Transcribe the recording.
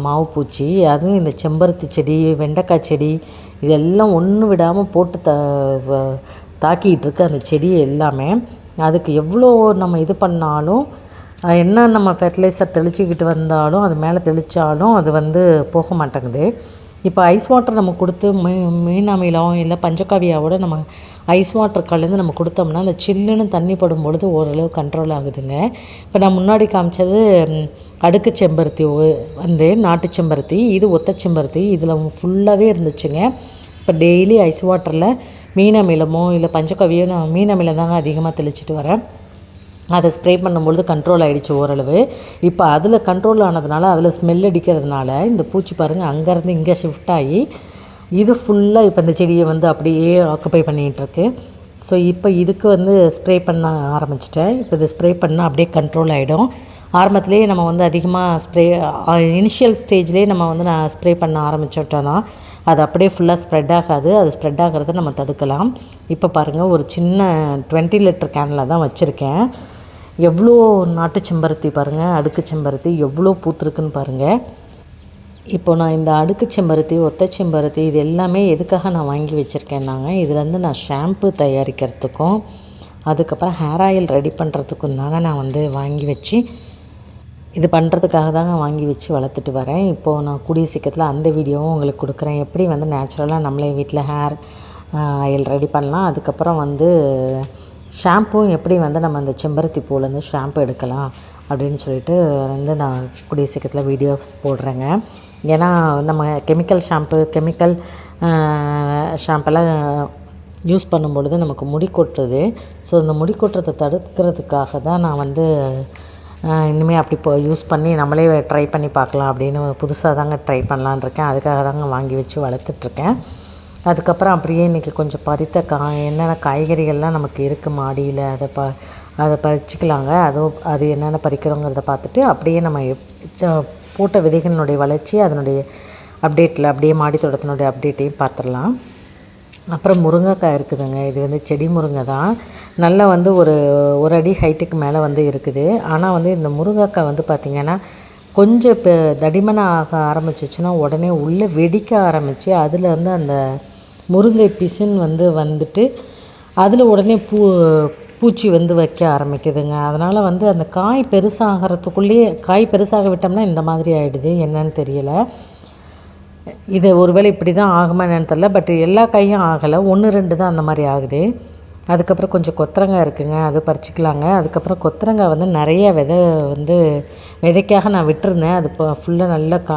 மாவு பூச்சி. அதுவும் இந்த செம்பருத்தி செடி, வெண்டைக்காய் செடி இதெல்லாம் ஒன்று விடாமல் போட்டு தாக்கிட்டு இருக்கு அந்த செடியை எல்லாமே. அதுக்கு எவ்வளோ நம்ம இது பண்ணாலும், என்ன நம்ம ஃபெர்டிலைசர் தெளிச்சிக்கிட்டு வந்தாலும், அது மேலே தெளித்தாலும் அது வந்து போக மாட்டேங்குது. இப்போ ஐஸ் வாட்டர் நம்ம கொடுத்து மீன் அமிலம் இல்லை பஞ்சகாவியாவோட நம்ம ஐஸ் வாட்டர் கலந்து நம்ம கொடுத்தோம்னா அந்த சில்லுன்னு தண்ணி படும் பொழுது ஓரளவு கண்ட்ரோல் ஆகுதுங்க. இப்போ நான் முன்னாடி காமிச்சது அடுக்கு செம்பருத்தி வந்து நாட்டு செம்பருத்தி, இது ஒத்த செம்பருத்தி. இதில் ஃபுல்லாகவே இருந்துச்சுங்க. இப்போ டெய்லி ஐஸ் வாட்டரில் மீன் அமிலமோ இல்லை பஞ்சகாவியோ நான் மீன் அமிலம் தாங்க அதிகமாக தெளிச்சிட்டு வரேன். அதை ஸ்ப்ரே பண்ணும்பொழுது கண்ட்ரோல் ஆகிடுச்சு ஓரளவு. இப்போ அதில் கண்ட்ரோல் ஆனதுனால அதில் ஸ்மெல் அடிக்கிறதுனால இந்த பூச்சி பாருங்கள் அங்கேருந்து இங்கே ஷிஃப்ட் ஆகி இது ஃபுல்லாக இப்போ இந்த செடியை வந்து அப்படியே ஆக்குப்பை பண்ணிகிட்ருக்கு. ஸோ இப்போ இதுக்கு வந்து ஸ்ப்ரே பண்ண ஆரம்பிச்சிட்டேன். இப்போ இது ஸ்ப்ரே பண்ணால் அப்படியே கண்ட்ரோல் ஆகிடும். ஆரம்பத்துலேயே நம்ம வந்து அதிகமாக ஸ்ப்ரே இனிஷியல் ஸ்டேஜ்லேயே நம்ம வந்து நான் ஸ்ப்ரே பண்ண ஆரம்பிச்சிட்டோன்னா அது அப்படியே ஃபுல்லாக ஸ்ப்ரெட் ஆகாது. அது ஸ்ப்ரெட் ஆகிறத நம்ம தடுக்கலாம். இப்போ பாருங்கள் ஒரு சின்ன 20 லிட்டர் கேனில் தான் வச்சுருக்கேன். எவ்வளோ நாட்டு செம்பருத்தி பாருங்கள், அடுக்கு செம்பருத்தி எவ்வளோ பூத்துருக்குன்னு பாருங்கள். இப்போ நான் இந்த அடுக்கு செம்பருத்தி, ஒத்த செம்பருத்தி இது எல்லாமே எதுக்காக நான் வாங்கி வச்சுருக்கேன்னாங்க, இதுலேருந்து நான் ஷாம்பு தயாரிக்கிறதுக்கும் அதுக்கப்புறம் ஹேர் ஆயில் ரெடி பண்ணுறதுக்கும் தாங்க நான் வந்து வாங்கி வச்சு இது பண்ணுறதுக்காக தாங்க வாங்கி வச்சு வளர்த்துட்டு வரேன். இப்போது நான் கூடிய சீக்கிரத்தில் அந்த வீடியோவும் உங்களுக்கு கொடுக்குறேன். எப்படி வந்து நேச்சுரலாக நம்மளே வீட்டில் ஹேர் ஆயில் ரெடி பண்ணலாம், அதுக்கப்புறம் வந்து ஷாம்பும் எப்படி வந்து நம்ம அந்த செம்பருத்தி பூலேருந்து ஷாம்பு எடுக்கலாம் அப்படின்னு சொல்லிட்டு வந்து நான் கூடிய சீக்கிரத்தில் வீடியோஸ் போடுறேங்க. ஏன்னா நம்ம கெமிக்கல் ஷாம்பெல்லாம் யூஸ் பண்ணும்பொழுது நமக்கு முடி கொட்டுறது. ஸோ இந்த முடி கொட்டுறதை தடுக்கிறதுக்காக தான் நான் வந்து இனிமேல் அப்படி யூஸ் பண்ணி நம்மளே ட்ரை பண்ணி பார்க்கலாம் அப்படின்னு புதுசாக தாங்க ட்ரை பண்ணலான் இருக்கேன். அதுக்காக தாங்க வாங்கி வச்சு வளர்த்துட்ருக்கேன். அதுக்கப்புறம் அப்படியே இன்றைக்கி கொஞ்சம் பறித்த என்னென்ன காய்கறிகள்லாம் நமக்கு இருக்குது மாடியில் அதை பறிச்சிக்கலாங்க. அது என்னென்ன பறிக்கிறோங்கிறத பார்த்துட்டு அப்படியே நம்ம போட்ட விதைகளினுடைய வளர்ச்சி அதனுடைய அப்டேட்டில் அப்படியே மாடி தோட்டத்தினுடைய அப்டேட்டையும் பார்த்துடலாம். அப்புறம் முருங்கைக்காய் இருக்குதுங்க. இது வந்து செடி முருங்கை தான். நல்லா வந்து ஒரு அடி ஹைட்டுக்கு மேலே வந்து இருக்குது. ஆனால் வந்து இந்த முருங்கைக்காய் வந்து பார்த்திங்கன்னா கொஞ்சம் இப்போ தடிமனாக ஆக ஆரம்பிச்சிச்சுன்னா உடனே உள்ளே வெடிக்க ஆரம்பித்து அதில் வந்து அந்த முருங்கை பிசின் வந்துட்டு அதில் உடனே பூச்சி வந்து வைக்க ஆரம்பிக்குதுங்க. அதனால் வந்து அந்த காய் பெருசாகிறதுக்குள்ளேயே பெருசாக விட்டோம்னா இந்த மாதிரி ஆகிடுது. என்னன்னு தெரியலை. இது ஒருவேளை இப்படி தான் ஆகுமா என்னன்னு தெரியல. பட் எல்லா காயும் ஆகலை, 1-2 தான் அந்த மாதிரி ஆகுது. அதுக்கப்புறம் கொஞ்சம் கொத்தரங்காய் இருக்குதுங்க, அது பறிச்சிக்கலாங்க. அதுக்கப்புறம் கொத்தரங்காய் வந்து நிறைய விதைக்காக நான் விட்டுருந்தேன். அது இப்போ ஃபுல்லாக நல்லா